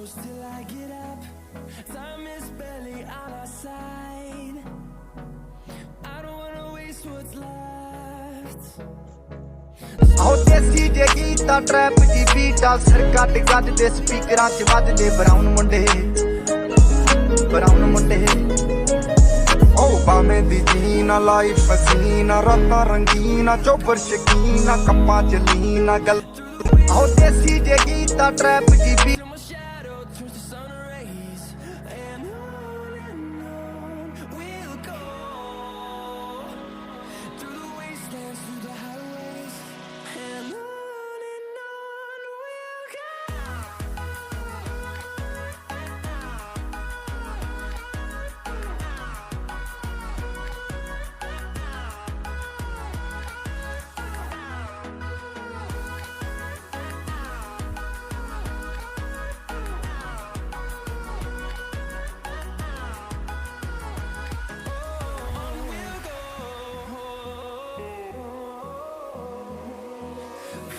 close till I get up. Time is barely on our side. I don't wanna waste what's left. ਆਓ ਦੇਸੀ ਜੇ ਗੀਤਾ ਟਰੈਪ ਦੀ ਬੀਟਾ ਸਿਰ ਕੱਟ ਗੱਜ ਦੇ ਸਪੀਕਰਾਂ 'ਚ ਵੱਜਦੇ ਬਰਾਊਨ ਮੁੰਡੇ ਓ ਬਾਵੇਂ ਦੀ ਜੀਨਾ ਲਾਈਫ ਪਸੀਨਾ ਰਾਤਾਂ ਰੰਗੀਨਾ ਚੋਬਰ ਸ਼ਕੀਨਾ ਕੱਪਾਂ 'ਚ ਲੀਨਾ ਗੱਲ ਆਓ ਦੇਸੀ ਜੇ ਗੀਤਾ ਟਰੈਪ ਦੀ beat Till my shadow turns to sun rays, and on we'll go. Through the wastelands, through the highways, and on we'll go.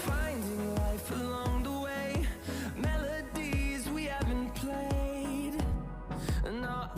Finding life along the way, melodies we haven't played. No,